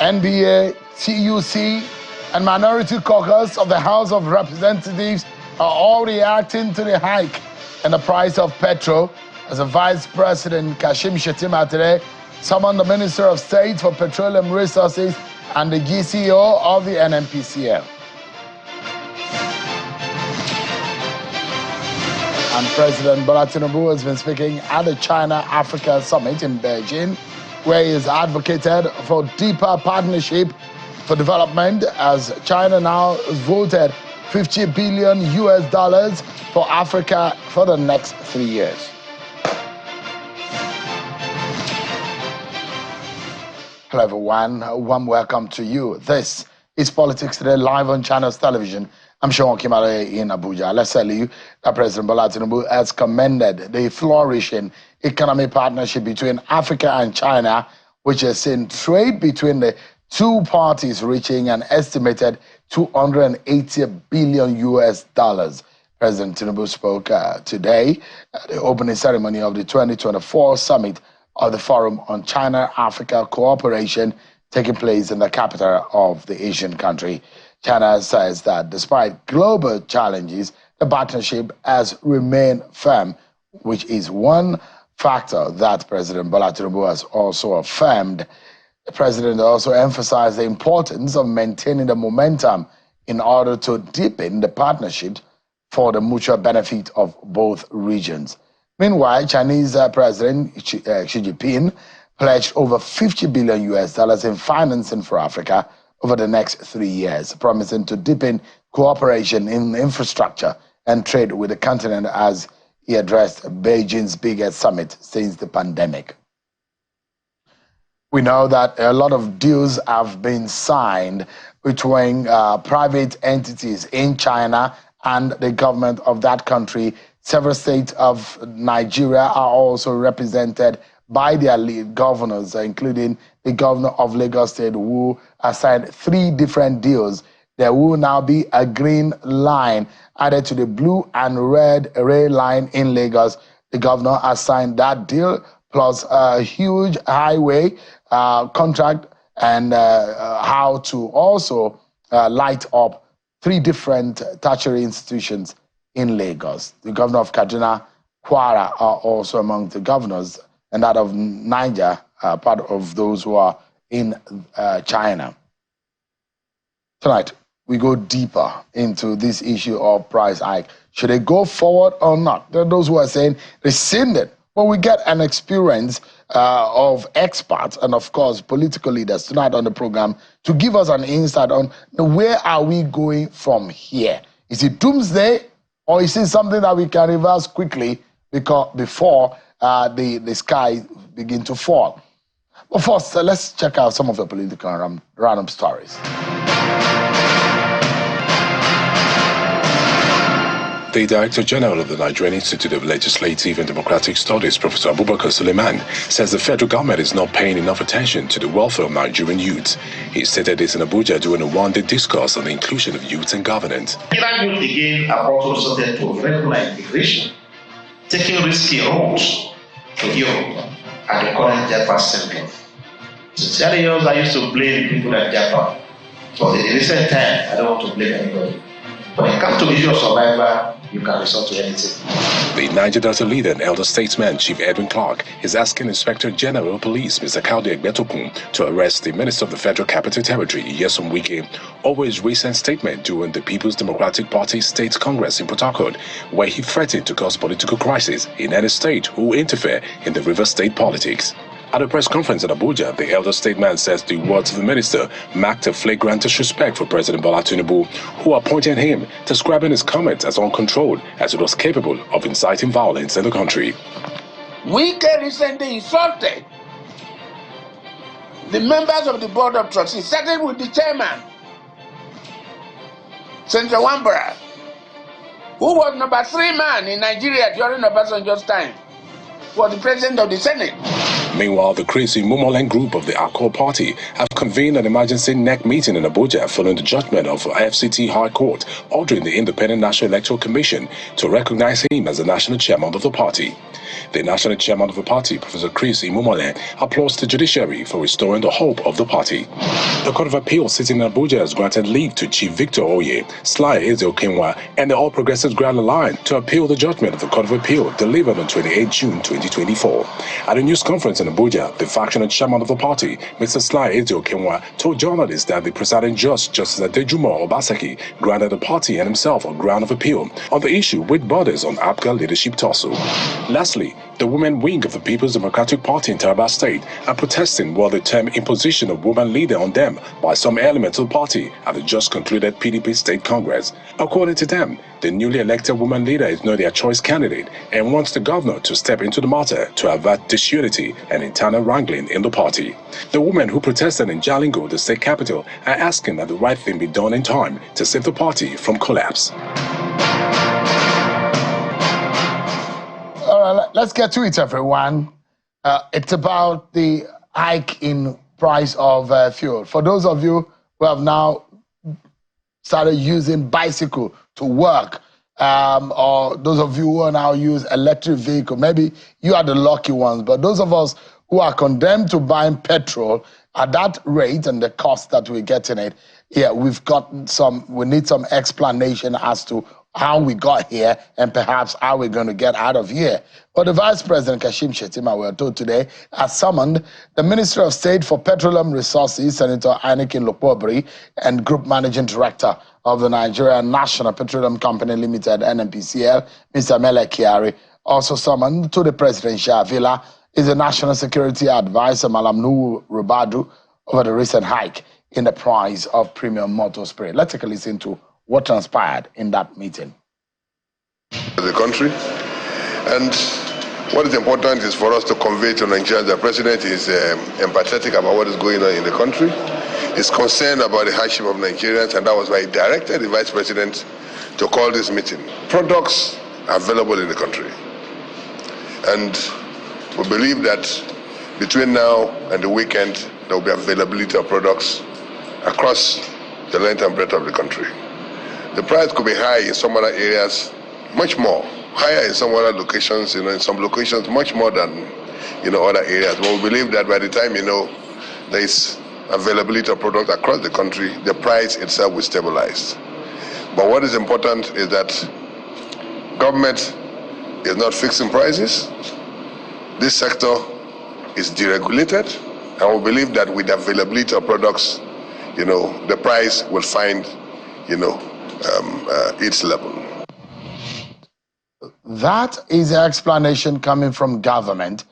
NBA, TUC, and Minority Caucus of the House of Representatives are all reacting to the hike in the price of petrol as the Vice President Kashim Shettima today summoned the Minister of State for Petroleum Resources and the GCO of the NNPCL. And President Bola Tinubu has been speaking at the China-Africa Summit in Beijing, where he has advocated for deeper partnership for development as China now has voted $50 billion for Africa for the next 3 years. Hello everyone, warm welcome to you. This is Politics Today live on Channels Television. I'm Sean Kimale in Abuja. Let's tell you that President Bola Tinubu has commended the flourishing economic partnership between Africa and China, which has seen trade between the two parties reaching an estimated $280 billion. President Tinubu spoke today at the opening ceremony of the 2024 summit of the Forum on China-Africa Cooperation taking place in the capital of the Asian country. China says that despite global challenges, the partnership has remained firm, which is one factor that President Bola Tinubu has also affirmed. The president also emphasized the importance of maintaining the momentum in order to deepen the partnership for the mutual benefit of both regions. Meanwhile, Chinese President Xi Jinping pledged over $50 billion in financing for Africa over the next 3 years, promising to deepen cooperation in infrastructure and trade with the continent as he addressed Beijing's biggest summit since the pandemic. We know that a lot of deals have been signed between private entities in China and the government of that country. Several states of Nigeria are also represented by their lead governors, including the governor of Lagos State, who has signed 3 different deals. There will now be a green line added to the blue and red rail line in Lagos. The governor has signed that deal, plus a huge highway contract and how to also light up 3 different tertiary institutions in Lagos. The governor of Kaduna, Kwara are also among the governors, and that of Niger, part of those who are in China. Tonight, we go deeper into this issue of price hike. Should they go forward or not? There are those who are saying rescind it. But we get an experience of experts and, of course, political leaders tonight on the program to give us an insight on where are we going from here. Is it doomsday, or is it something that we can reverse quickly before the sky begin to fall? But first, let's check out some of the political random stories. The Director General of the Nigerian Institute of Legislative and Democratic Studies, Professor Abubakar Suleiman, says the federal government is not paying enough attention to the welfare of Nigerian youths. He stated this in Abuja during a one-day discourse on the inclusion of youth in governance. Nigerian youth again are also resorted to regular integration, taking risky roads to Europe at the current Jaffa syndrome. Sincerely, I used to blame people at Jaffa. So in the recent time, I don't want to blame anybody. When it comes to the issue of survival, you can resort to anything. The Niger Delta leader and elder statesman, Chief Edwin Clark, is asking Inspector General of Police, Mr. Kaude Egbetokun, to arrest the Minister of the Federal Capital Territory, Nyesom Wike, over his recent statement during the People's Democratic Party State Congress in Port Harcourt, where he threatened to cause political crisis in any state who interfere in the River State politics. At a press conference in Abuja, the elder statesman says the words of the minister marked a flagrant disrespect for President Bola Tinubu, who appointed him, describing his comments as uncontrolled, as it was capable of inciting violence in the country. Wike recently insulted the members of the Board of Trustees, starting with the chairman, Senator Wambara, who was number 3 man in Nigeria during Obasanjo's time, was the president of the Senate. Meanwhile, the crazy Mumolen group of the Accord Party have convened an emergency NEC meeting in Abuja following the judgment of FCT High Court ordering the Independent National Electoral Commission to recognize him as the national chairman of the party. The national chairman of the party, Professor Chris Imumole, applauds the judiciary for restoring the hope of the party. The Court of Appeal sitting in Abuja has granted leave to Chief Victor Oye, Sly Ezeokenwa, and the All Progressives Grand Alliance to appeal the judgment of the Court of Appeal delivered on 28 June 2024. At a news conference in Abuja, the factional chairman of the party, Mr. Sly Ezeokenwa, told journalists that the presiding judge, Justice Adejumo Obaseki, granted the party and himself a ground of appeal on the issue which borders on APGA leadership tussle. Lastly, the women wing of the People's Democratic Party in Taraba State are protesting while the term imposition of woman leader on them by some elements of the party at the just concluded PDP State Congress. According to them, the newly elected woman leader is not their choice candidate and wants the governor to step into the matter to avert disunity and internal wrangling in the party. The women who protested in Jalingo, the state capital, are asking that the right thing be done in time to save the party from collapse. All right, let's get to it, everyone. It's about the hike in price of fuel. For those of you who have now started using bicycle to work, or those of you who are now use electric vehicle, maybe you are the lucky ones, but those of us who are condemned to buying petrol at that rate and the cost that we get in it, yeah, we need some explanation as to how we got here and perhaps how we're going to get out of here. But the Vice President, Kashim Shettima, we are told today, has summoned the Minister of State for Petroleum Resources, Senator Anikin Lopobri, and Group Managing Director of the Nigerian National Petroleum Company Limited, NNPCL, Mr. Mele Kyari. Also summoned to the presidential villa is the National Security Advisor, Malam Nuhu Rubadu, over the recent hike in the price of premium motor spray. Let's take a listen to what transpired in that meeting. The country, and what is important is for us to convey to Nigerians that the president is empathetic about what is going on in the country. He's concerned about the hardship of Nigerians, and that was why he directed the vice president to call this meeting. Products are available in the country, and we believe that between now and the weekend, there will be availability of products across the length and breadth of the country. The price could be high in some other areas, much more. Higher in some other locations, in some locations much more than, other areas. But we believe that by the time, there is availability of product across the country, the price itself will stabilize. But what is important is that government is not fixing prices. This sector is deregulated, and we believe that with the availability of products, the price will find, its level. That is the explanation coming from government.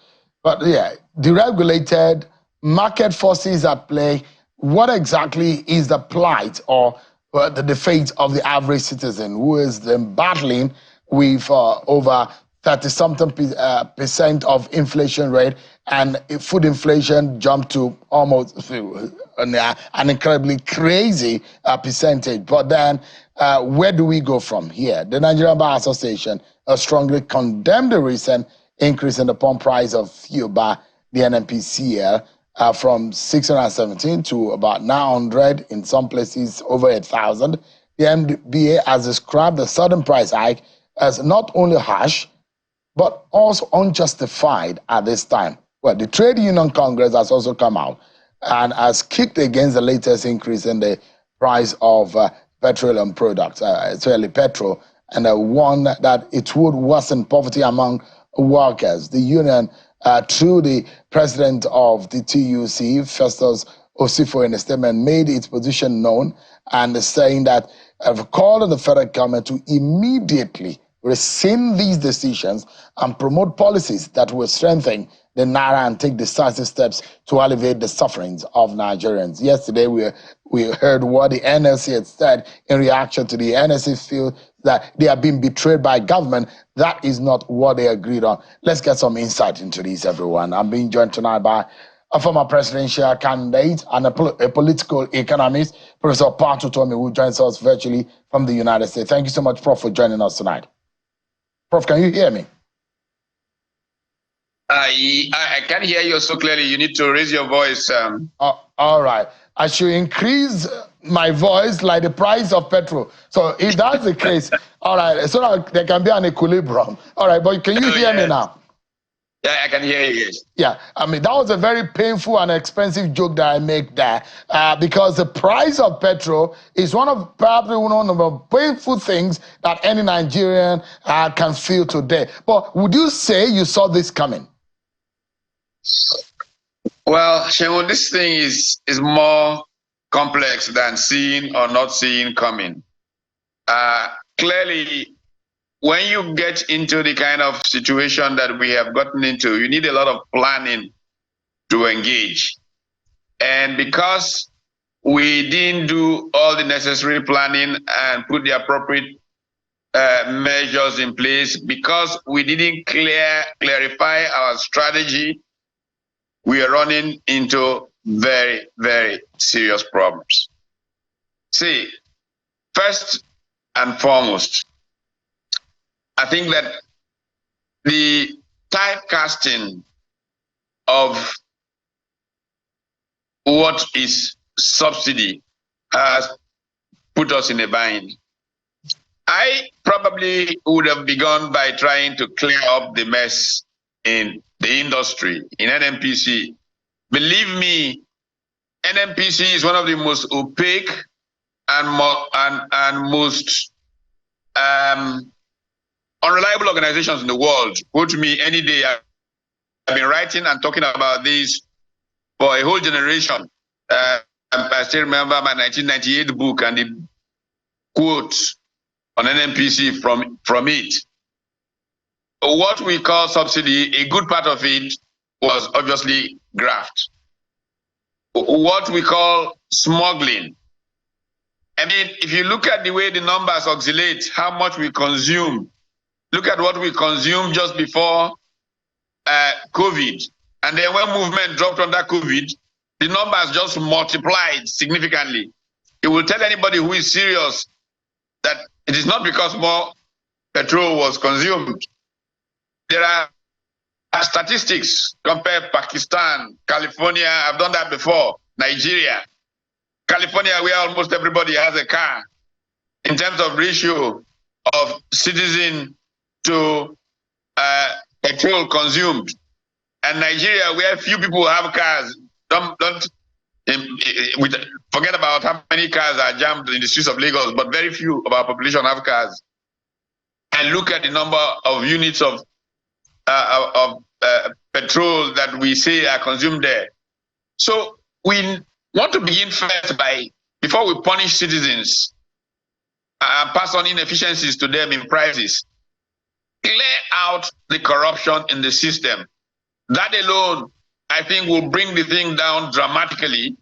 But yeah, deregulated, market forces at play. What exactly is the plight or the fate of the average citizen who is then battling with over 30-something percent of inflation rate, and food inflation jumped to almost an incredibly crazy percentage. But then where do we go from here? The Nigerian Bar Association strongly condemned the recent increase in the pump price of fuel by the NNPCL from 617 to about 900, in some places over 8,000. The MBA has described the sudden price hike as not only harsh, but also unjustified at this time. Well, the Trade Union Congress has also come out and has kicked against the latest increase in the price of petroleum products, especially petrol, and warned that it would worsen poverty among workers. The union, through the president of the TUC, Festus Osifo, in a statement, made its position known and is saying that have called on the federal government to immediately rescind these decisions and promote policies that will strengthen the Naira and take decisive steps to alleviate the sufferings of Nigerians. Yesterday, we heard what the NLC had said in reaction to the NLC feel that they are being betrayed by government. That is not what they agreed on. Let's get some insight into this, everyone. I'm being joined tonight by a former presidential candidate and a political economist, Professor Patu Tomi, who joins us virtually from the United States. Thank you so much, Prof, for joining us tonight. Prof, can you hear me? I can hear you so clearly. You need to raise your voice. All right. I should increase my voice like the price of petrol. So if that's the case, all right, so that there can be an equilibrium. All right, but can you hear me now? Yeah, I can hear you. Yes. Yeah, I mean, that was a very painful and expensive joke that I make there because the price of petrol is probably one of the painful things that any Nigerian can feel today. But would you say you saw this coming? Well, Shehu, this thing is more complex than seeing or not seeing coming. Clearly, when you get into the kind of situation that we have gotten into, you need a lot of planning to engage. And because we didn't do all the necessary planning and put the appropriate measures in place, because we didn't clarify our strategy, we are running into very, very serious problems. See, first and foremost, I think that the typecasting of what is subsidy has put us in a bind. I probably would have begun by trying to clear up the mess in the industry, in NNPC. Believe me, NNPC is one of the most opaque and most unreliable organizations in the world. Go to me any day. I've been writing and talking about this for a whole generation. I still remember my 1998 book and the quotes on NNPC from it. What we call subsidy, a good part of it was obviously graft. What we call smuggling. I mean, if you look at the way the numbers oscillate, how much we consume, look at what we consumed just before COVID. And then when movement dropped under COVID, the numbers just multiplied significantly. It will tell anybody who is serious that it is not because more petrol was consumed. There are statistics. Compare Pakistan, California, I've done that before, Nigeria. California, where almost everybody has a car, in terms of ratio of citizen to petrol consumed. And Nigeria, where few people have cars, forget about how many cars are jammed in the streets of Lagos, but very few of our population have cars. And look at the number of units of petrol that we say are consumed there. So we want to begin first by, before we punish citizens and pass on inefficiencies to them in prices, clear out the corruption in the system. That alone, I think, will bring the thing down dramatically.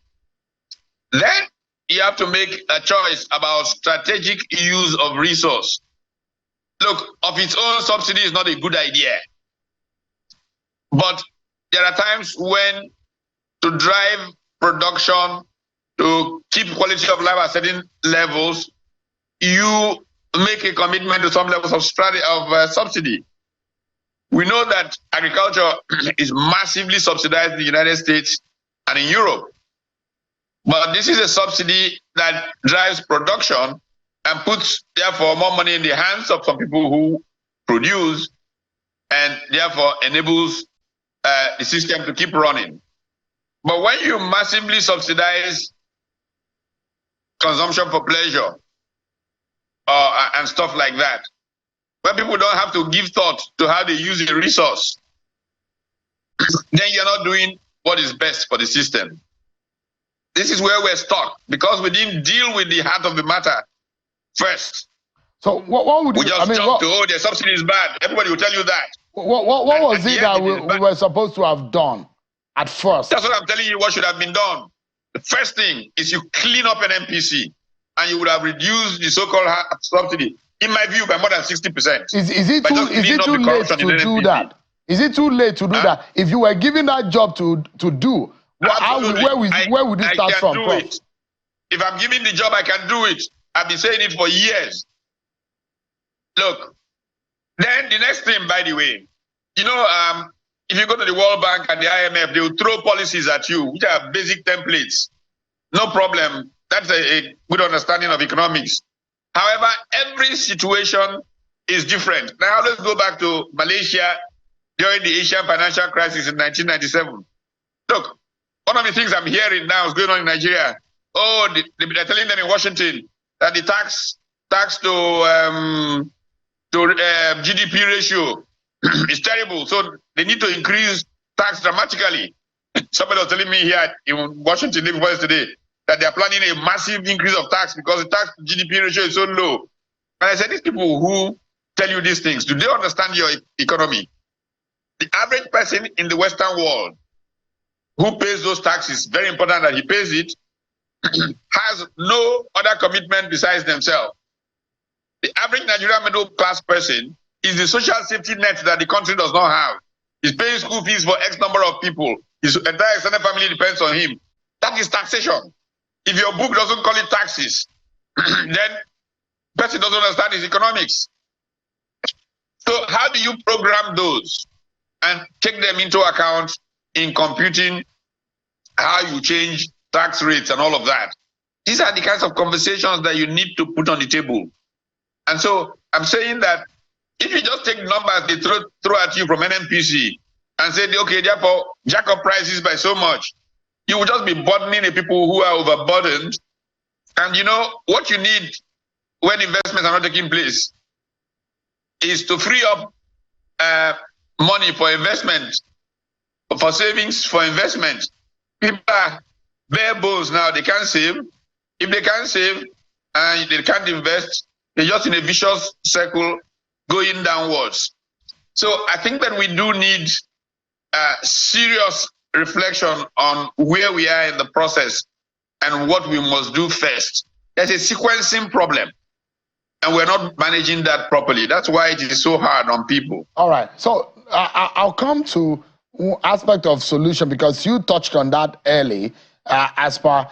Then you have to make a choice about strategic use of resource. Look, of its own, subsidy is not a good idea. But there are times when to drive production, to keep quality of life at certain levels, you make a commitment to some levels of subsidy. We know that agriculture is massively subsidized in the United States and in Europe. But this is a subsidy that drives production and puts, therefore, more money in the hands of some people who produce and therefore enables the system to keep running. But when you massively subsidize consumption for pleasure and stuff like that, when people don't have to give thought to how they use the resource, then you're not doing what is best for the system. This is where we're stuck, because we didn't deal with the heart of the matter first. So what would you... We just jumped to, oh, the subsidy is bad. Everybody will tell you that. What was it that we were supposed to have done at first? That's what I'm telling you, what should have been done. The first thing is you clean up an NPC, and you would have reduced the so-called subsidy, in my view, by more than 60%. Is it too late to do that? Is it too late to do that? If you were given that job to do, where would you start from? If I'm given the job, I can do it. I've been saying it for years. Look, then the next thing, by the way, you know, if you go to the World Bank and the IMF, they will throw policies at you, which are basic templates. No problem. That's a good understanding of economics. However, every situation is different. Now let's go back to Malaysia during the Asian financial crisis in 1997. Look, one of the things I'm hearing now is going on in Nigeria. Oh, they're telling them in Washington that the tax to GDP ratio is terrible. So they need to increase tax dramatically. Somebody was telling me here in Washington today that they are planning a massive increase of tax because the tax to GDP ratio is so low. And I said, these people who tell you these things, do they understand your economy? The average person in the Western world who pays those taxes, very important that he pays it, has no other commitment besides themselves. The average Nigerian middle class person is the social safety net that the country does not have. He's paying school fees for X number of people. His entire extended family depends on him. That is taxation. If your book doesn't call it taxes, then person doesn't understand his economics. So how do you program those and take them into account in computing how you change tax rates and all of that? These are the kinds of conversations that you need to put on the table. And so I'm saying that if you just take numbers they throw at you from NNPC and say, okay, therefore, jack up prices by so much, you will just be burdening the people who are overburdened. And you know, what you need when investments are not taking place is to free up money for investment, for savings, for investment. People are bare bones now, they can't save. If they can't save and they can't invest, they're just in a vicious circle going downwards. So I think that we do need serious reflection on where we are in the process and what we must do first. There's a sequencing problem, and we're not managing that properly. That's why it is so hard on people. All right. So I'll come to aspect of solution, because you touched on that early, as per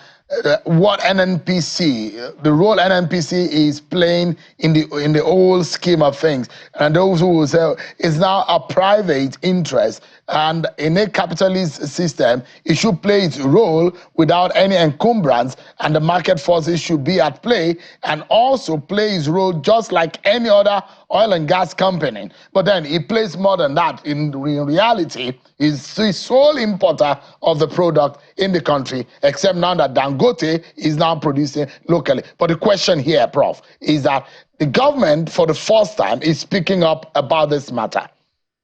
what NNPC, the role NNPC is playing in the whole scheme of things. And those who will say it's now a private interest, and in a capitalist system, it should play its role without any encumbrance, and the market forces should be at play and also play its role just like any other oil and gas company. But then it plays more than that. In reality, is the sole importer of the product in the country, except now that Dangote is now producing locally. But the question here, Prof, is that the government, for the first time, is speaking up about this matter.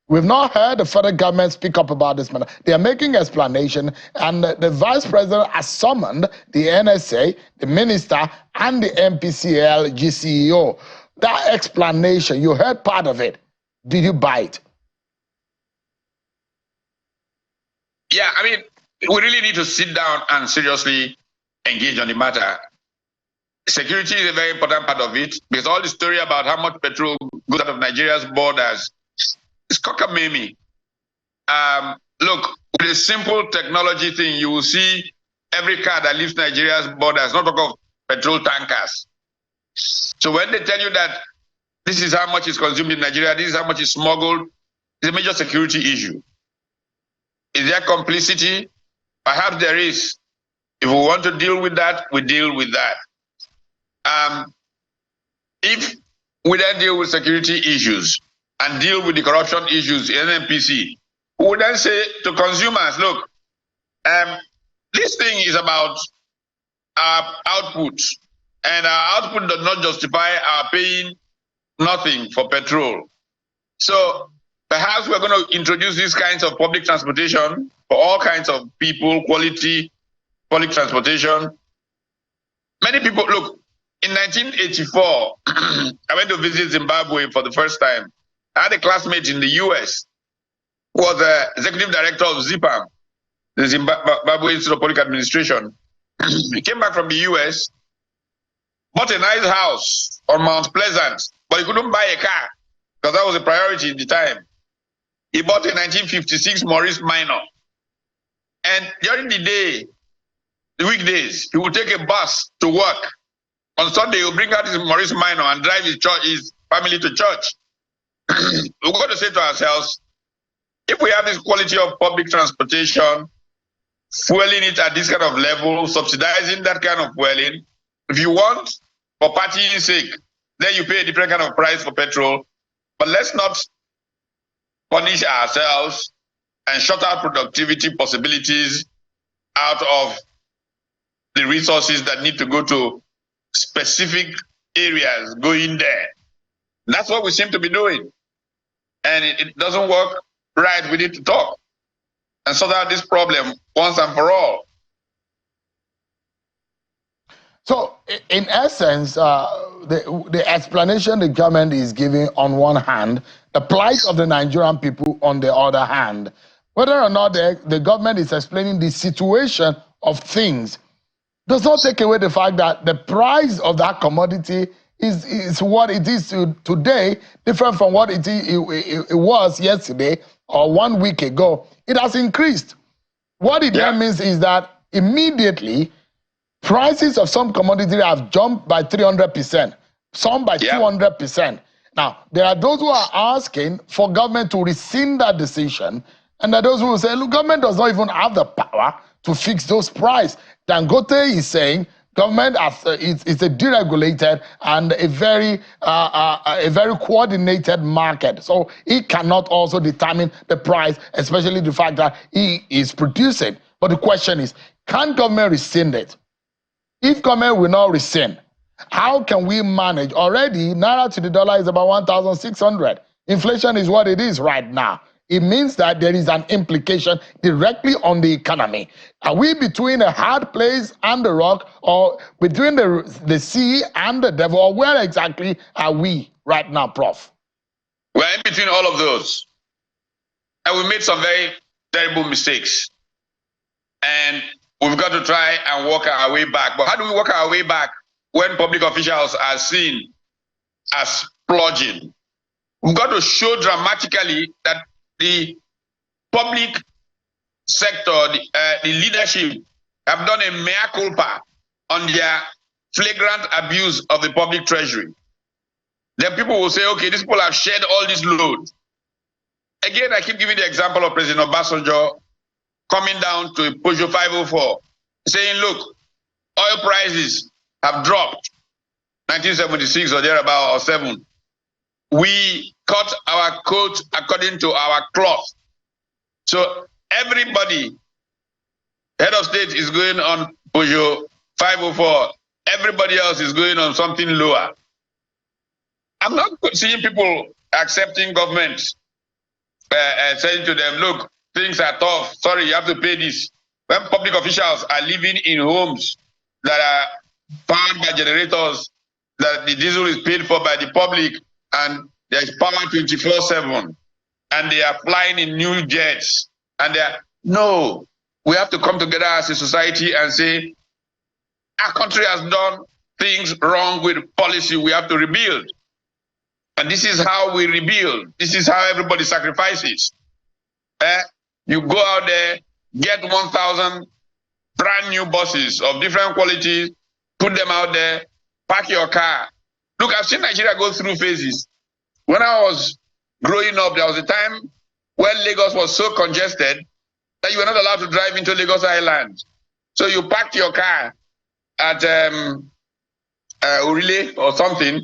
We've not heard the federal government speak up about this matter. They are making explanation, and the vice president has summoned the NSA, the minister, and the MPCL GCEO. That explanation, you heard part of it. Did you buy it? Yeah, I mean, we really need to sit down and seriously engage on the matter. Security is a very important part of it, because all the story about how much petrol goes out of Nigeria's borders is cockamamie. Look, with a simple technology thing, you will see every car that leaves Nigeria's borders, not talk of petrol tankers. So when they tell you that this is how much is consumed in Nigeria, this is how much is smuggled, it's a major security issue. Is there complicity? Perhaps there is. If we want to deal with that, we deal with that. If we then deal with security issues and deal with the corruption issues in NNPC, we would then say to consumers, look, this thing is about our output, and our output does not justify our paying nothing for petrol. So perhaps we're going to introduce these kinds of public transportation for all kinds of people, quality public transportation. Many people, look, in 1984, I went to visit Zimbabwe for the first time. I had a classmate in the US who was the executive director of ZIPAM, the Zimbabwe Institute of Public Administration. He came back from the US, bought a nice house on Mount Pleasant, but he couldn't buy a car because that was a priority at the time. He bought a 1956 Morris Minor. And during the day, the weekdays, he would take a bus to work. On Sunday, he would bring out his Morris Minor and drive his family to church. We've got to say to ourselves, if we have this quality of public transportation, fueling it at this kind of level, subsidizing that kind of fueling, if you want, for partying sake, then you pay a different kind of price for petrol. But let's not punish ourselves and shut out productivity possibilities out of the resources that need to go to specific areas going there. That's what we seem to be doing. And it doesn't work right. We need to talk and sort out this problem once and for all. So, in essence, the explanation the government is giving on one hand, the plight of the Nigerian people on the other hand, whether or not the government is explaining the situation of things, does not take away the fact that the price of that commodity is what it is today, different from what it was yesterday or 1 week ago. It has increased. What it then means is that immediately, prices of some commodities have jumped by 300%, some by 200%. Now, there are those who are asking for government to rescind that decision, and there are those who will say, look, government does not even have the power to fix those prices. Dangote is saying government is a deregulated and a very coordinated market. So it cannot also determine the price, especially the fact that he is producing. But the question is, can government rescind it? If government will not rescind, how can we manage? Already, naira to the dollar is about 1,600. Inflation is what it is right now. It means that there is an implication directly on the economy. Are we between a hard place and the rock, or between the sea and the devil, or where exactly are we right now, Prof? We're in between all of those. And we made some very terrible mistakes. And we've got to try and work our way back. But how do we work our way back when public officials are seen as splurging? We've got to show dramatically that the public sector, the leadership, have done a mea culpa on their flagrant abuse of the public treasury. Then people will say, okay, these people have shared all this load. Again, I keep giving the example of President Obasanjo coming down to Peugeot 504, saying, look, oil prices have dropped, 1976 or thereabout, or 7. We cut our coat according to our cloth. So everybody, head of state is going on Peugeot 504. Everybody else is going on something lower. I'm not seeing people accepting government and saying to them, look, things are tough. Sorry, you have to pay this. When public officials are living in homes that are powered by generators, that the diesel is paid for by the public, and there's power 24/7, and they are flying in new jets, and no, we have to come together as a society and say, our country has done things wrong with policy, we have to rebuild. And this is how we rebuild. This is how everybody sacrifices. You go out there, get 1,000 brand new buses of different qualities, put them out there, park your car. Look, I've seen Nigeria go through phases. When I was growing up, there was a time when Lagos was so congested that you were not allowed to drive into Lagos Island. So you parked your car at Urile or something,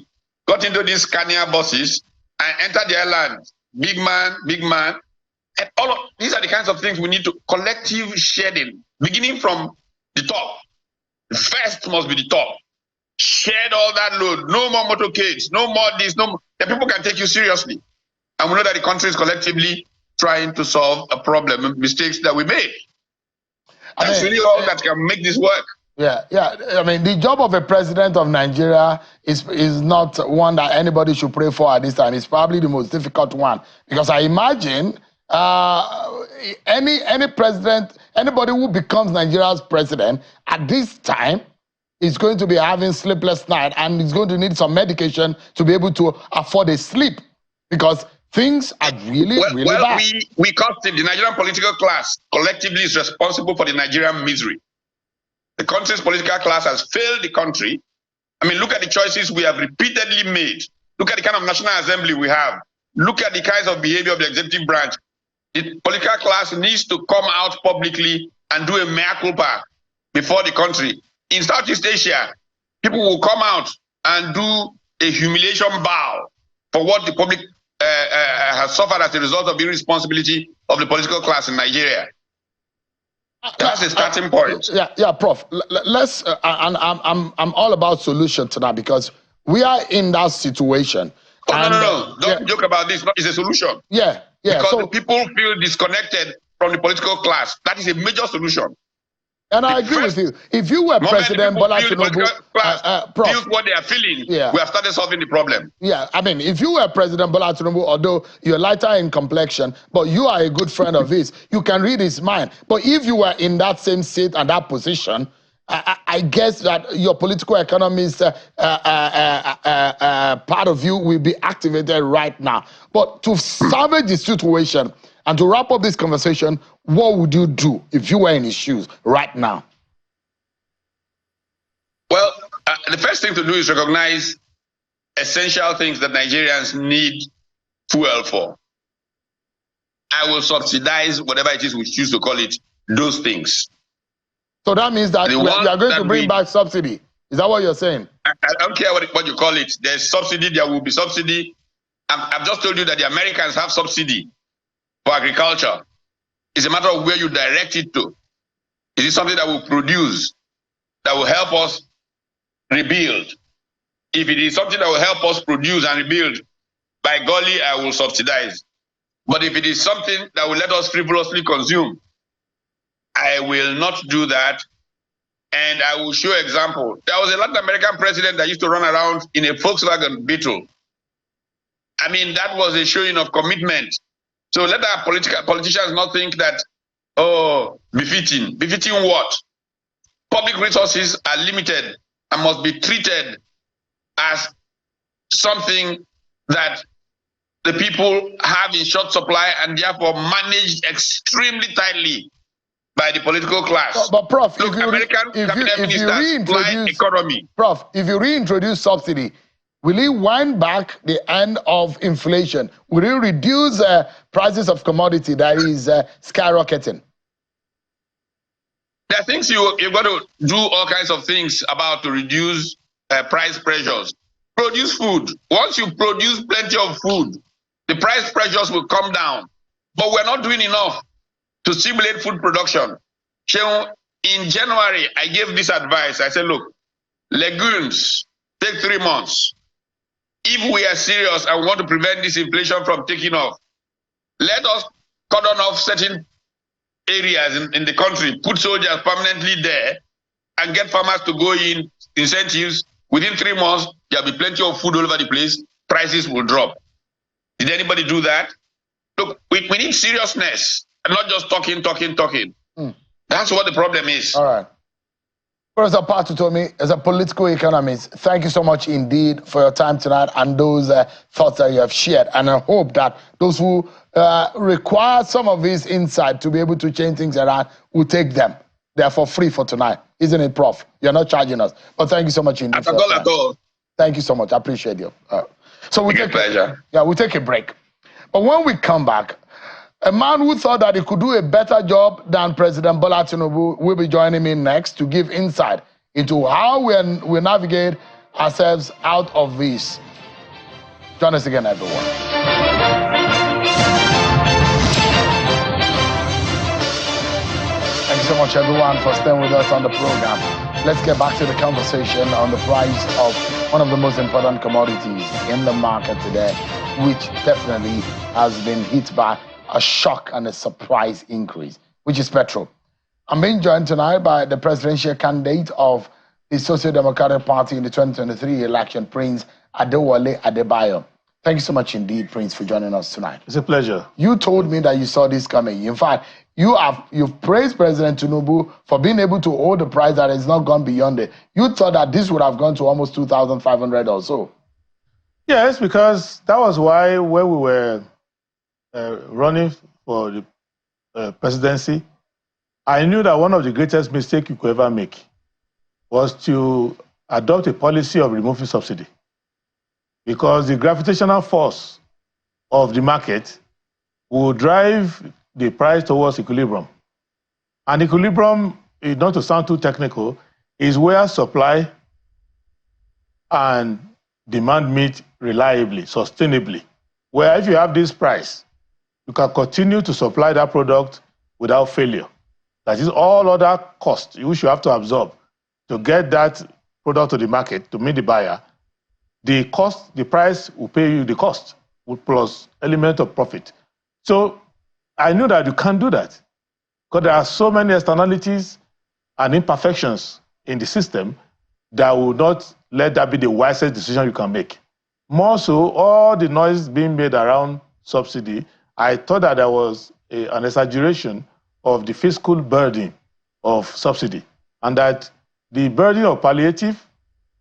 got into these Scania buses and entered the island. Big man, big man. And all of these are the kinds of things we need to collective shedding, beginning from the top. The first must be the top. Shed all that load. No more motorcades. No more this. No more. The people can take you seriously. And we know that the country is collectively trying to solve a problem, mistakes that we made. That's really all that can make this work. Yeah. I mean, the job of a president of Nigeria is not one that anybody should pray for at this time. It's probably the most difficult one, because I imagine any president, anybody who becomes Nigeria's president at this time is going to be having sleepless night, and is going to need some medication to be able to afford a sleep, because things are really bad. We caused it. The Nigerian political class collectively is responsible for the Nigerian misery. The country's political class has failed the country. I mean, look at the choices we have repeatedly made. Look at the kind of National Assembly we have. Look at the kinds of behavior of the executive branch. The political class needs to come out publicly and do a mea culpa before the country. In Southeast Asia, people will come out and do a humiliation bow for what the public has suffered as a result of the irresponsibility of the political class in Nigeria. That's a starting point. Yeah, Prof. Let's. And I'm all about solution tonight because we are in that situation. Oh, no. Don't joke about this. It's a solution. Yeah. Because the people feel disconnected from the political class. That is a major solution. And I agree with you. If you were President Bola Tinubu, Prof, what they are feeling, we have started solving the problem. Yeah, I mean, if you were President Bola Tinubu, although you're lighter in complexion, but you are a good friend of his, you can read his mind. But if you were in that same seat and that position, I guess that your political economist part of you will be activated right now. But to salvage the situation and to wrap up this conversation, what would you do if you were in his shoes right now? Well, the first thing to do is recognize essential things that Nigerians need fuel for. I will subsidize whatever it is we choose to call it, those things. So that means that you are going to bring back subsidy. Is that what you're saying? I don't care what you call it. There's subsidy, there will be subsidy. I've just told you that the Americans have subsidy for agriculture. It's a matter of where you direct it to. Is it something that will produce, that will help us rebuild? If it is something that will help us produce and rebuild, by golly, I will subsidize. But if it is something that will let us frivolously consume, I will not do that. And I will show example. There was a Latin American president that used to run around in a Volkswagen Beetle. I mean, that was a showing of commitment. So let our politicians not think that, oh, befitting. Befitting what? Public resources are limited and must be treated as something that the people have in short supply and therefore managed extremely tightly by the political class. But Prof, look, if you reintroduce subsidy, will it wind back the end of inflation? Will it reduce prices of commodity that is skyrocketing? There are things you've got to do all kinds of things about to reduce price pressures. Produce food. Once you produce plenty of food, the price pressures will come down. But we're not doing enough to stimulate food production. So in January, I gave this advice. I said, look, legumes take 3 months. If we are serious and want to prevent this inflation from taking off, let us cut off certain areas in the country, put soldiers permanently there, and get farmers to go in, incentives. Within 3 months, there'll be plenty of food all over the place. Prices will drop. Did anybody do that? Look, we need seriousness and not just talking. That's what the problem is. All right. Professor Patutomi, as a political economist, thank you so much indeed for your time tonight and those thoughts that you have shared. And I hope that those who require some of this insight to be able to change things around will take them. They're for free for tonight. Isn't it, Prof? You're not charging us. But thank you so much indeed. At all. Thank you so much. I appreciate you. So we take pleasure. We'll take a break. But when we come back, a man who thought that he could do a better job than President Bola Tinubu will be joining me next to give insight into how we navigate ourselves out of this. Join us again, everyone. Thank you so much, everyone, for staying with us on the program. Let's get back to the conversation on the price of one of the most important commodities in the market today, which definitely has been hit by a shock and a surprise increase, which is petrol. I'm being joined tonight by the presidential candidate of the Socio-Democratic Party in the 2023 election, Prince Adewale Adebayo. Thank you so much indeed, Prince, for joining us tonight. It's a pleasure. You told me that you saw this coming. In fact, you've praised President Tinubu for being able to hold the price that has not gone beyond it. You thought that this would have gone to almost 2,500 or so. Yes, because that was why when we were running for the presidency, I knew that one of the greatest mistakes you could ever make was to adopt a policy of removing subsidy. Because the gravitational force of the market will drive the price towards equilibrium. And equilibrium, not to sound too technical, is where supply and demand meet reliably, sustainably. where if you have this price, you can continue to supply that product without failure. That is all other costs you should have to absorb to get that product to the market, to meet the buyer. The cost, the price will pay you the cost plus element of profit. So I knew that you can't do that because there are so many externalities and imperfections in the system that will not let that be the wisest decision you can make. More so, all the noise being made around subsidy, I thought that there was an exaggeration of the fiscal burden of subsidy, and that the burden of palliative,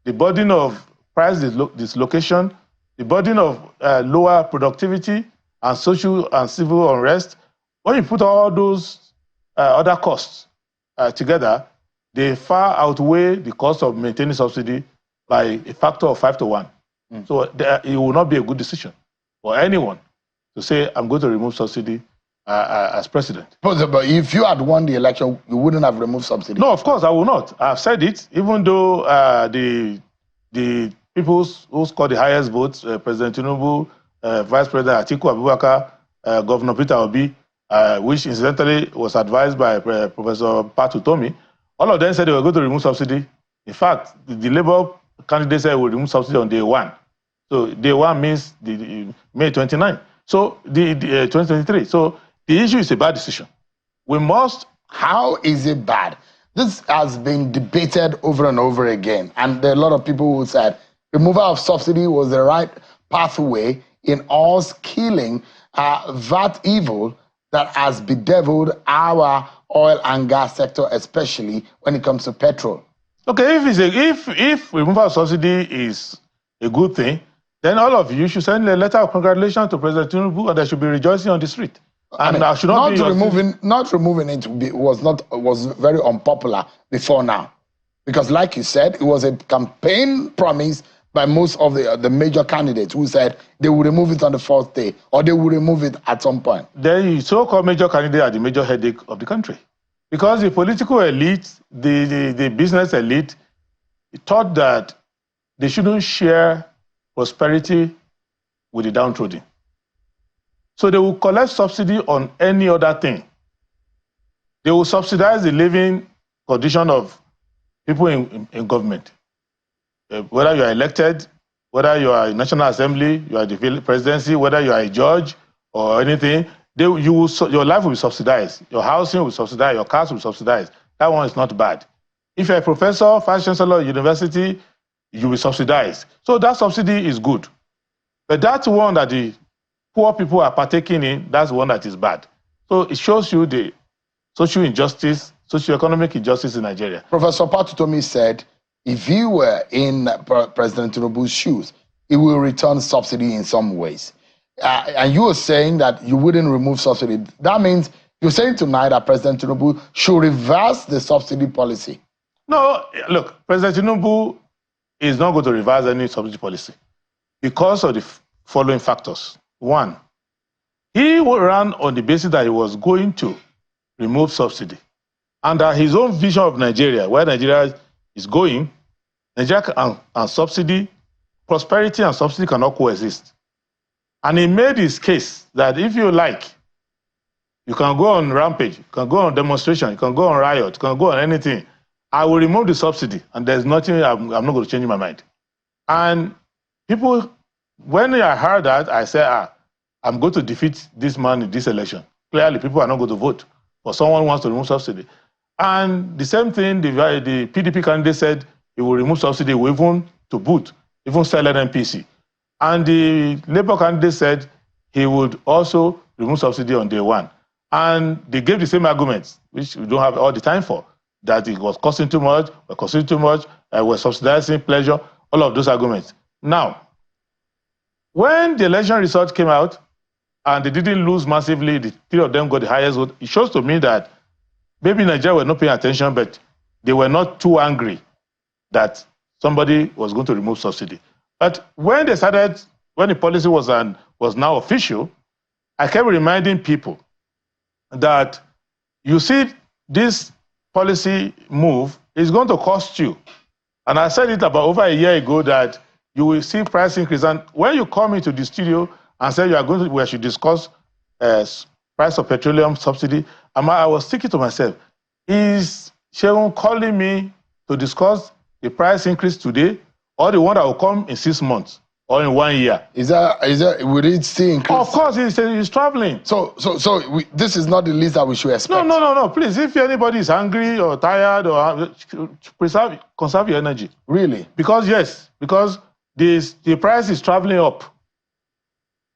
the burden of price dislocation, the burden of lower productivity and social and civil unrest, when you put all those other costs together, they far outweigh the cost of maintaining subsidy by a factor of 5 to 1. So it will not be a good decision for anyone to say, I'm going to remove subsidy as president. But if you had won the election, you wouldn't have removed subsidy? No, of course, I will not. I've said it, even though the people who scored the highest votes, President Tinubu, Vice President Atiku Abubakar, Governor Peter Obi, which incidentally was advised by Professor Patutomi, all of them said they were going to remove subsidy. In fact, the Labour candidate said we'll remove subsidy on day 1. So day 1 means the May 29. So the 2023. So the issue is a bad decision. We must. How is it bad? This has been debated over and over again, and there are a lot of people who said removal of subsidy was the right pathway in us killing that evil that has bedeviled our oil and gas sector, especially when it comes to petrol. Okay, if removal of subsidy is a good thing, then all of you should send a letter of congratulations to President Tinubu, and they should be rejoicing on the street. And I mean, should not removing it was very unpopular before now, because like you said, it was a campaign promise by most of the major candidates who said they would remove it on the 4th day or they would remove it at some point. The so-called major candidates are the major headache of the country, because the political elite, the business elite, thought that they shouldn't share prosperity with the downtrodden. So they will collect subsidy on any other thing. They will subsidize the living condition of people in government. Whether you are elected, whether you are in National Assembly, you are the presidency, whether you are a judge or anything, your life will be subsidized. Your housing will be subsidized, your cars will be subsidized. That one is not bad. If you're a professor, vice chancellor of university, you will be subsidized. So that subsidy is good. But that's one that the poor people are partaking in, that's one that is bad. So it shows you the social injustice, socio-economic injustice in Nigeria. Professor Patutomi said, if he were in President Tinubu's shoes, he will return subsidy in some ways. And you were saying that you wouldn't remove subsidy. That means you're saying tonight that President Tinubu should reverse the subsidy policy. No, look, President Tinubu is not going to reverse any subsidy policy because of the following factors. One, he ran on the basis that he was going to remove subsidy. Under his own vision of Nigeria, where Nigeria is going, Nigeria and subsidy, prosperity and subsidy cannot coexist. And he made his case that if you like, you can go on rampage, you can go on demonstration, you can go on riot, you can go on anything. I will remove the subsidy, and there's nothing, I'm not going to change my mind. And people, when I heard that, I said, I'm going to defeat this man in this election. Clearly, people are not going to vote for someone who wants to remove subsidy. And the same thing, the PDP candidate said he will remove subsidy, even to boot, even sell NNPC. And the Labour candidate said he would also remove subsidy on day 1. And they gave the same arguments, which we don't have all the time for, that it was costing too much, we're subsidizing pleasure, all of those arguments. Now, when the election result came out, and they didn't lose massively, the 3 of them got the highest vote, it shows to me that maybe Nigeria were not paying attention, but they were not too angry that somebody was going to remove subsidy. But when they started, when the policy was now official, I kept reminding people that you see this policy move is going to cost you. And I said it about over a year ago that you will see price increase. And when you come into the studio and said we should discuss price of petroleum subsidy. And I was thinking to myself, is Shegun calling me to discuss the price increase today, or the one that will come in 6 months or in 1 year? Would it still increase? Of course, he's traveling. So this is not the least that we should expect. No. Please, if anybody is hungry or tired, or conserve your energy. Really? Because the price is traveling up.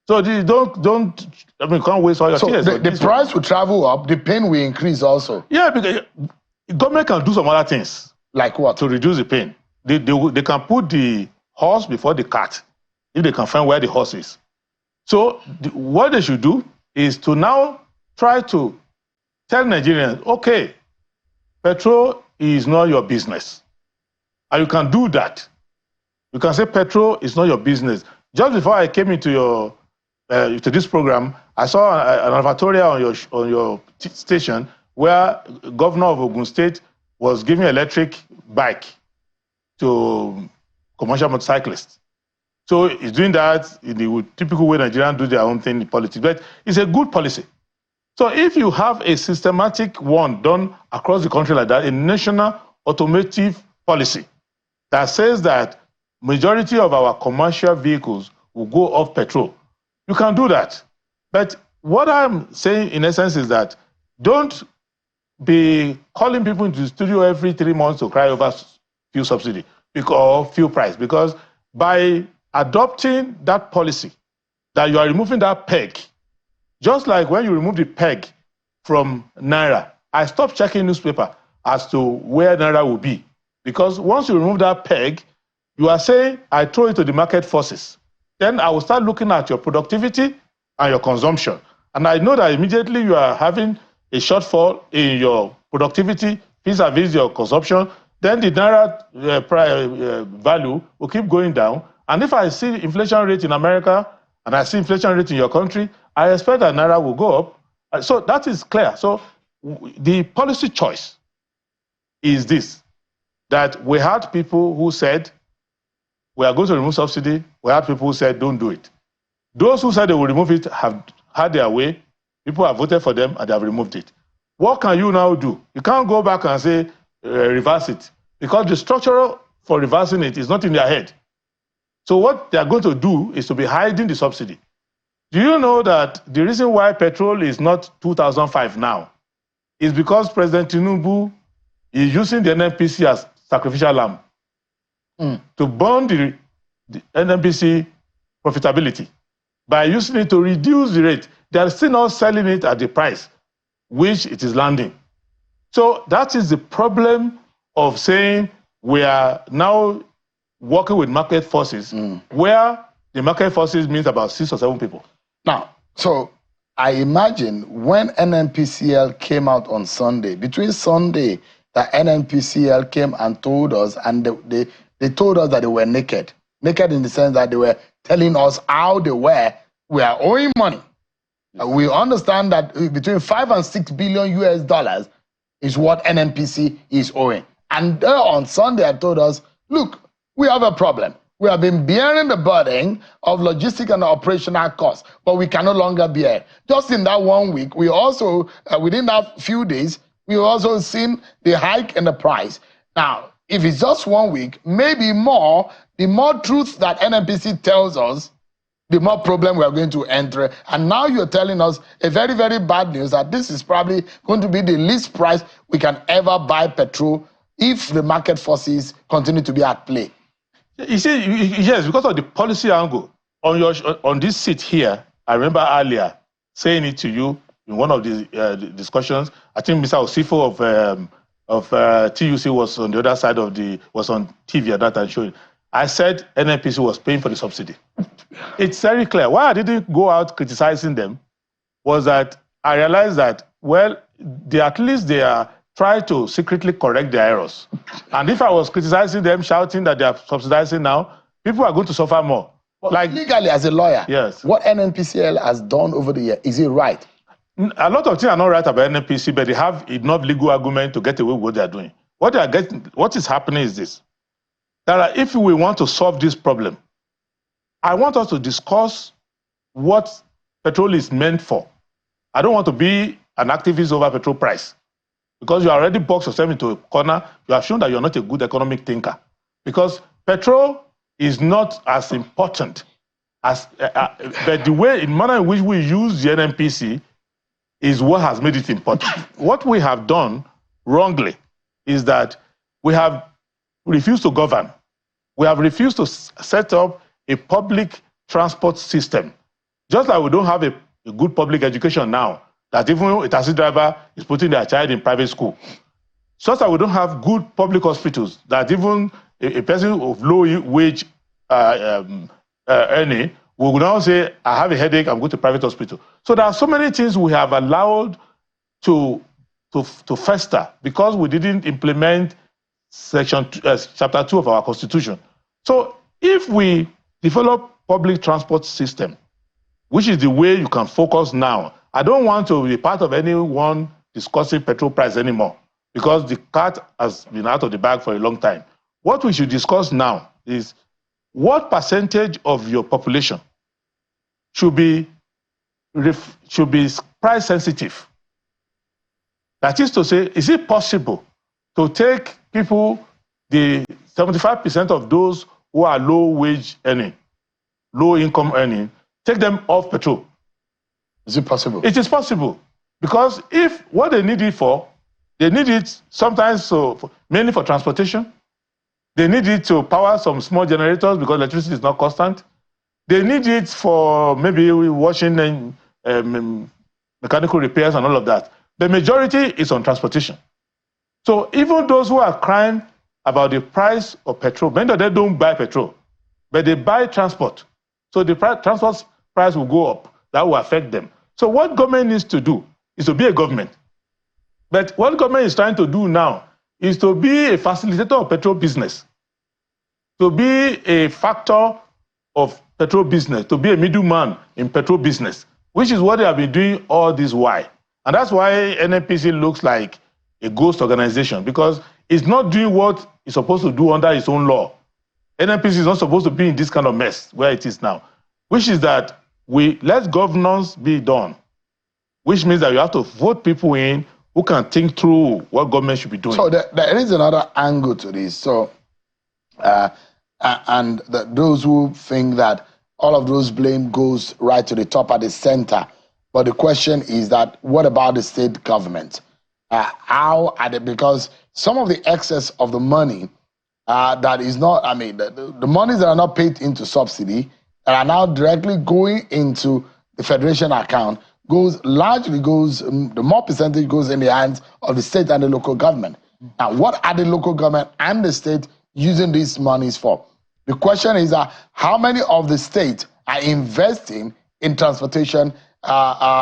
So can't waste all your tears. The price will travel up, the pain will increase also. Yeah, because government can do some other things. Like what? To reduce the pain. They can put the horse before the cart, if they can find where the horse is. So what they should do is to now try to tell Nigerians, okay, petrol is not your business. And you can do that. You can say petrol is not your business. Just before I came into to this program, I saw an advertorial on your station where Governor of Ogun State was giving electric bike to commercial motorcyclists. So he's doing that in the typical way Nigerians do their own thing in politics. But it's a good policy. So if you have a systematic one done across the country like that, a national automotive policy that says that majority of our commercial vehicles will go off petrol, you can do that. But what I'm saying in essence is that don't be calling people into the studio every 3 months to cry over fuel subsidy or fuel price, because by adopting that policy, that you are removing that peg, just like when you remove the peg from Naira, I stopped checking newspaper as to where Naira will be. Because once you remove that peg, you are saying, I throw it to the market forces. Then I will start looking at your productivity and your consumption. And I know that immediately you are having a shortfall in your productivity vis-a-vis your consumption, then the Naira value will keep going down. And if I see inflation rate in America and I see inflation rate in your country, I expect that Naira will go up. So that is clear. So the policy choice is this, that we had people who said, we are going to remove subsidy. We had people who said, don't do it. Those who said they will remove it have had their way. People have voted for them and they have removed it. What can you now do? You can't go back and say, reverse it, because the structure for reversing it is not in their head. So what they are going to do is to be hiding the subsidy. Do you know that the reason why petrol is not 2005 now is because President Tinubu is using the NNPC as sacrificial lamb to burn the NNPC profitability by using it to reduce the rate. They are still not selling it at the price which it is landing. So that is the problem of saying we are now working with market forces, where the market forces means about 6 or 7 people. Now, so I imagine when NNPCL came out on Sunday, between Sunday that NNPCL came and told us, and they told us that they were naked. Naked in the sense that they were telling us how they were. We are owing money. We understand that between 5 and 6 billion US dollars is what NNPC is owing. And on Sunday, I told us, look, we have a problem. We have been bearing the burden of logistic and operational costs, but we can no longer bear it. Just in that 1 week, we also, within that few days, we also seen the hike in the price. Now, if it's just 1 week, maybe more, the more truth that NNPC tells us, the more problem we are going to enter. And now you're telling us a very, very bad news that this is probably going to be the least price we can ever buy petrol if the market forces continue to be at play. You see, yes, because of the policy angle. On this seat here, I remember earlier saying it to you in one of the discussions. I think Mr. Osifo of TUC was on the other side of was on TV at that time showing. I said NNPC was paying for the subsidy. It's very clear. Why I didn't go out criticizing them was that I realized that, well, at least they are trying to secretly correct their errors. And if I was criticizing them, shouting that they are subsidizing now, people are going to suffer more. But like legally, as a lawyer, yes, what NNPCL has done over the year, is it right? A lot of things are not right about NNPC, but they have enough legal argument to get away with what they are doing. What is happening is this: that if we want to solve this problem, I want us to discuss what petrol is meant for. I don't want to be an activist over petrol price, because you already boxed yourself into a corner. You have shown that you're not a good economic thinker, because petrol is not as important as, but the way, in manner in which we use the NNPC is what has made it important. What we have done wrongly is that we have refused to govern. We have refused to set up a public transport system. Just like we don't have a good public education now, that even a taxi driver is putting their child in private school. Just like we don't have good public hospitals, that even a person of low wage earning will now say, I have a headache, I'm going to private hospital. So there are so many things we have allowed to fester because we didn't implement chapter 2 of our constitution. So if we develop public transport system, which is the way you can focus now, I don't want to be part of anyone discussing petrol price anymore, because the cat has been out of the bag for a long time. What we should discuss now is what percentage of your population should be price sensitive. That is to say, is it possible to take people, the 75% of those who are low wage earning, low income earning, take them off petrol? Is it possible? It is possible, because if what they need it for, they need it sometimes mainly for transportation. They need it to power some small generators because electricity is not constant. They need it for maybe washing and mechanical repairs and all of that. The majority is on transportation. So even those who are crying about the price of petrol, many of them don't buy petrol, but they buy transport. So the transport price will go up. That will affect them. So what government needs to do is to be a government. But what government is trying to do now is to be a facilitator of petrol business, to be a factor of petrol business, to be a middleman in petrol business, which is what they have been doing all this while. And that's why NNPC looks like a ghost organization, because it's not doing what it's supposed to do under its own law. NNPC is not supposed to be in this kind of mess where it is now, which is that we let governance be done, which means that you have to vote people in who can think through what government should be doing. So there is another angle to this. So, those who think that all of those blame goes right to the top at the center. But the question is that, what about the state government? How are they, because some of the excess of the money that is not, I mean, the monies that are not paid into subsidy, that are now directly going into the federation account, largely goes, the more percentage goes in the hands of the state and the local government. Now, what are the local government and the state using these monies for? The question is how many of the state are investing in transportation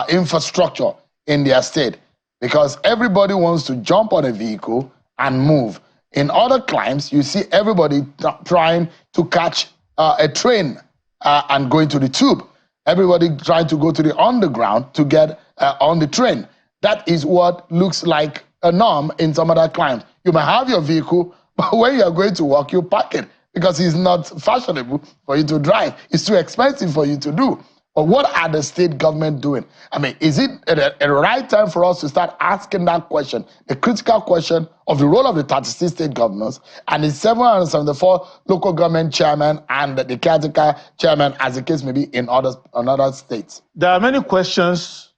infrastructure in their state? Because everybody wants to jump on a vehicle and move. In other climes, you see everybody trying to catch a train and going to the tube. Everybody trying to go to the underground to get on the train. That is what looks like a norm in some other climes. You may have your vehicle, but when you are going to work, you park it because it's not fashionable for you to drive. It's too expensive for you to do. But what are the state government doing? I mean, is it a right time for us to start asking that question, the critical question of the role of the 36 state governors and the 774 local government chairmen and the caretaker chairman, as the case may be in other states? There are many questions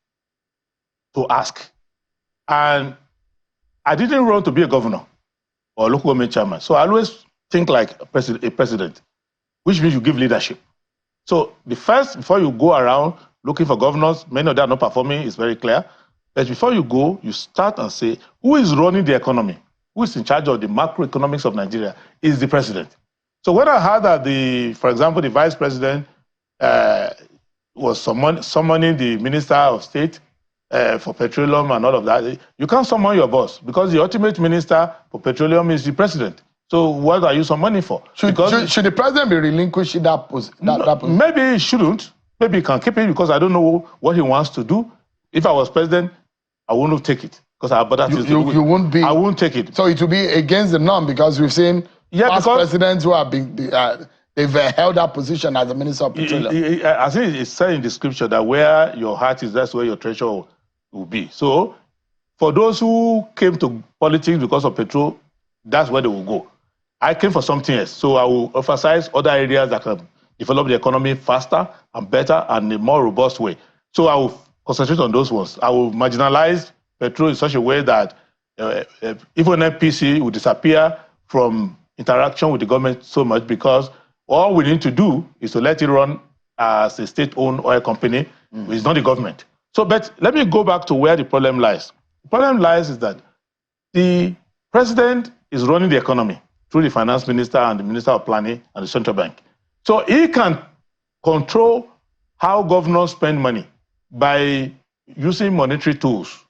to ask. And I didn't run to be a governor or a local government chairman. So I always think like a president, which means you give leadership. So the first, before you go around looking for governors, many of them are not performing, it's very clear. But before you go, you start and say, who is running the economy? Who is in charge of the macroeconomics of Nigeria? Is the president. So when I heard that, for example, the vice president was summoning the minister of state for petroleum and all of that, you can't summon your boss because the ultimate minister for petroleum is the president. So what are you summoning for? Should the president be relinquishing that position? Maybe he shouldn't. Maybe he can keep it because I don't know what he wants to do. If I was president, I wouldn't take it because you won't be. I won't take it. So it will be against the norm because we've seen past presidents who have been they've held that position as the Minister of Petroleum. I think it's said in the scripture that where your heart is, that's where your treasure will be. So, for those who came to politics because of petrol, that's where they will go. I came for something else, so I will emphasize other areas that can develop the economy faster and better and in a more robust way. So I will concentrate on those ones. I will marginalize petrol in such a way that even NPC will disappear from interaction with the government so much, because all we need to do is to let it run as a state-owned oil company. It's not the government. So, but let me go back to where the problem lies. The problem lies is that the president is running the economy through the finance minister and the minister of planning and the central bank. So he can control how governors spend money by using monetary tools.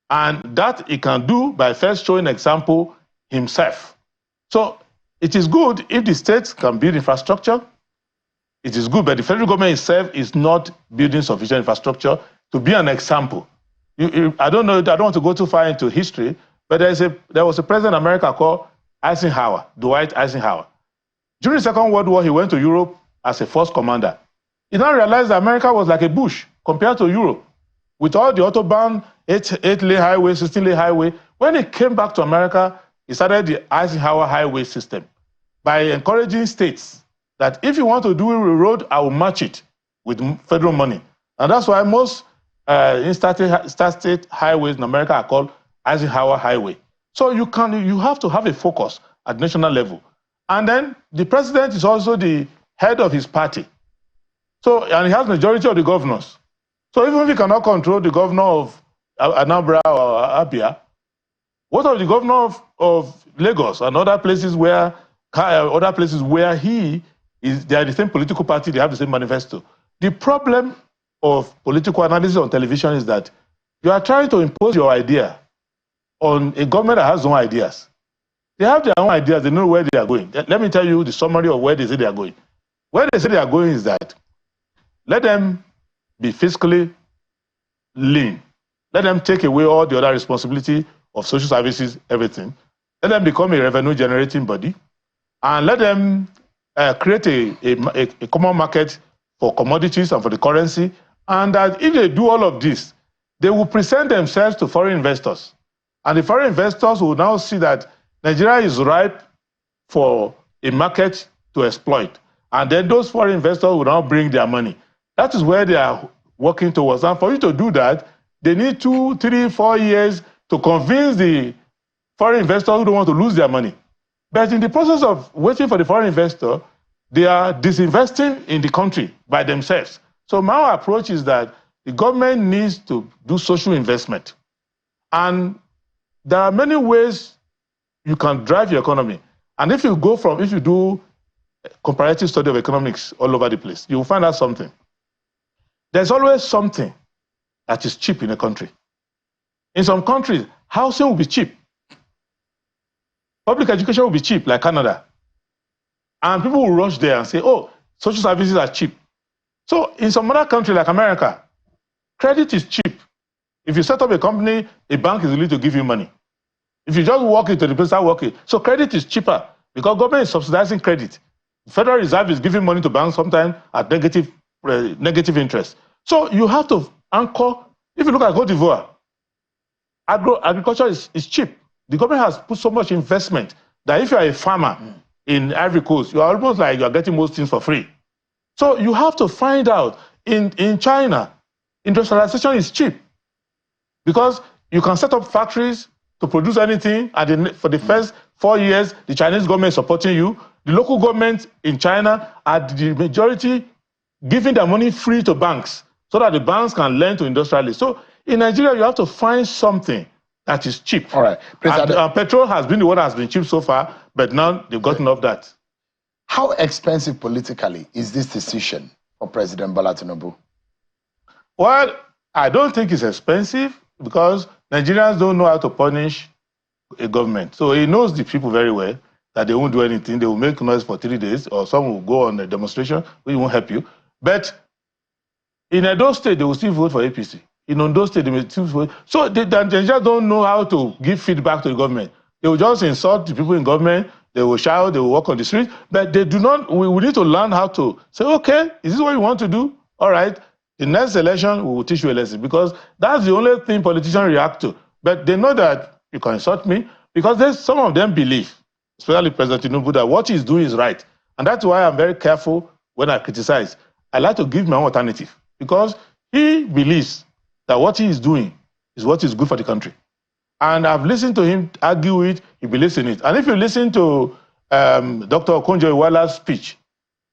And that he can do by first showing example himself. So it is good if the states can build infrastructure. It is good, but the federal government itself is not building sufficient infrastructure to be an example. I don't know, I don't want to go too far into history, but there was a president in America called Eisenhower, Dwight Eisenhower. During the Second World War, he went to Europe as a force commander. He now realized that America was like a bush compared to Europe. With all the Autobahn, 8-lane highway, 16-lane highway, when he came back to America, he started the Eisenhower highway system by encouraging states that if you want to do a road, I will match it with federal money. And that's why most interstate highways in America are called Eisenhower Highway. So you have to have a focus at national level. And then the president is also the head of his party. So, and he has majority of the governors. So even if he cannot control the governor of Anambra or Abia, what of the governor of Lagos and other places where he is, they are the same political party, they have the same manifesto. The problem of political analysis on television is that you are trying to impose your idea on a government that has no ideas. They have their own ideas, they know where they are going. Let me tell you the summary of where they say they are going. Where they say they are going is that let them be fiscally lean. Let them take away all the other responsibility of social services, everything. Let them become a revenue generating body. And let them create a common market for commodities and for the currency. And that if they do all of this, they will present themselves to foreign investors. And the foreign investors will now see that Nigeria is ripe for a market to exploit. And then those foreign investors will now bring their money. That is where they are working towards. And for you to do that, they need 2, 3, 4 years to convince the foreign investors who don't want to lose their money. But in the process of waiting for the foreign investor, they are disinvesting in the country by themselves. So my approach is that the government needs to do social investment. And there are many ways you can drive your economy. And if you do comparative study of economics all over the place, you will find out something. There's always something that is cheap in a country. In some countries, housing will be cheap. Public education will be cheap, like Canada. And people will rush there and say, oh, social services are cheap. So in some other country like America, credit is cheap. If you set up a company, a bank is willing to give you money. If you just walk into the place, start working. So credit is cheaper because government is subsidizing credit. The Federal Reserve is giving money to banks sometimes at negative interest. So you have to anchor. If you look at Cote d'Ivoire, agriculture is cheap. The government has put so much investment that if you are a farmer in Ivory Coast, you are almost like you are getting most things for free. So you have to find out, in China, industrialization is cheap because you can set up factories to produce anything, and for the first 4 years, the Chinese government is supporting you. The local government in China are the majority giving their money free to banks so that the banks can lend to industrialists. So in Nigeria, you have to find something that is cheap. All right. Petrol has been the one that has been cheap so far, but now they've gotten off that. How expensive politically is this decision for President Bola Tinubu? Well, I don't think it's expensive because Nigerians don't know how to punish a government. So he knows the people very well that they won't do anything. They will make noise for 3 days, or some will go on a demonstration, which won't help you. But in Edo State, they will still vote for APC. In Ondo State, they will still vote. So the Nigerians don't know how to give feedback to the government. They will just insult the people in government. They will shout, they will walk on the street, but they do not. We need to learn how to say, okay, is this what you want to do? All right, the next election, we will teach you a lesson, because that's the only thing politicians react to. But they know that you can insult me, because some of them believe, especially President Tinubu, that what he's doing is right. And that's why I'm very careful when I criticize. I like to give my own alternative, because he believes that what he is doing is what is good for the country. And I've listened to him argue it, he believes in it. And if you listen to Dr. Okonjo-Iweala's speech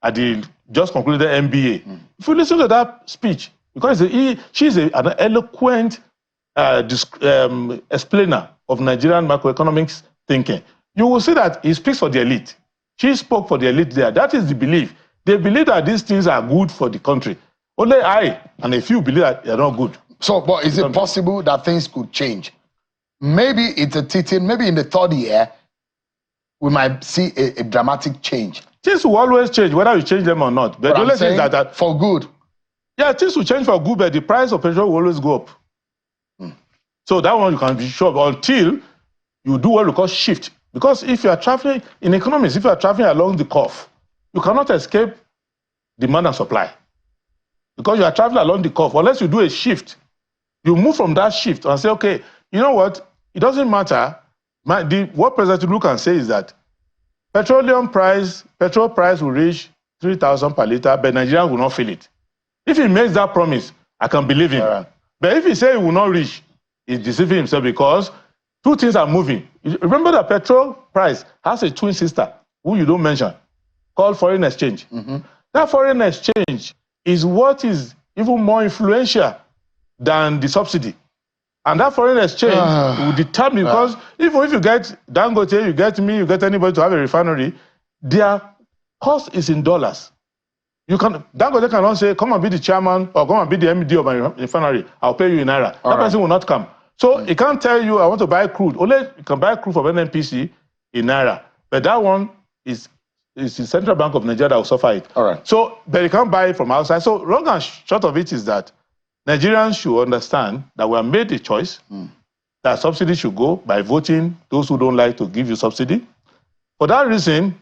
at the just concluded MBA, if you listen to that speech, because she's an eloquent explainer of Nigerian macroeconomics thinking, you will see that he speaks for the elite. She spoke for the elite there. That is the belief. They believe that these things are good for the country. Only I and a few believe that they are not good. So, but is it possible that things could change? Maybe it's a teaching, maybe in the third year, we might see a dramatic change. Things will always change, whether you change them or not. But the only thing is that for good. Yeah, things will change for good, but the price of petrol will always go up. So that one you can be sure of, until you do what we call shift. Because if you are traveling, in economics, if you are traveling along the curve, you cannot escape demand and supply. Because you are traveling along the curve, unless you do a shift. You move from that shift and say, okay, you know what? It doesn't matter. What President Tinubu can say is that petrol price will reach 3,000 per liter, but Nigerians will not feel it. If he makes that promise, I can believe him. But if he says he will not reach, he's deceiving himself, because two things are moving. Remember that petrol price has a twin sister, who you don't mention, called foreign exchange. That foreign exchange is what is even more influential than the subsidy. And that foreign exchange will determine, because even if you get Dangote, you get me, you get anybody to have a refinery, their cost is in dollars. Dangote cannot say, come and be the chairman or come and be the MD of my refinery, I'll pay you in Naira. That person will not come. So he can't tell you, I want to buy crude. Only you can buy crude from NNPC in Naira. But that one is the Central Bank of Nigeria that will suffer it. So, but you can't buy it from outside. So long and short of it is that Nigerians should understand that we have made a choice that subsidy should go by voting those who don't like to give you subsidy. For that reason,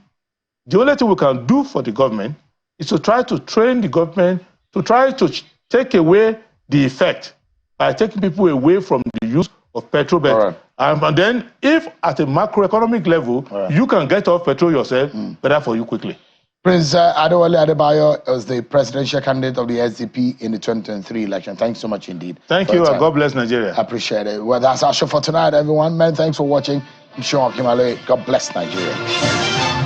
the only thing we can do for the government is to try to train the government to try to take away the effect by taking people away from the use of petrol. And then if at a macroeconomic level, you can get off petrol yourself, better for you quickly. Prince Adewale Adebayo was the presidential candidate of the SDP in the 2023 election. Thanks so much indeed. Thank you, and God bless Nigeria. I appreciate it. Well, that's our show for tonight, everyone. Man, thanks for watching. I'm Sean Kimale. God bless Nigeria.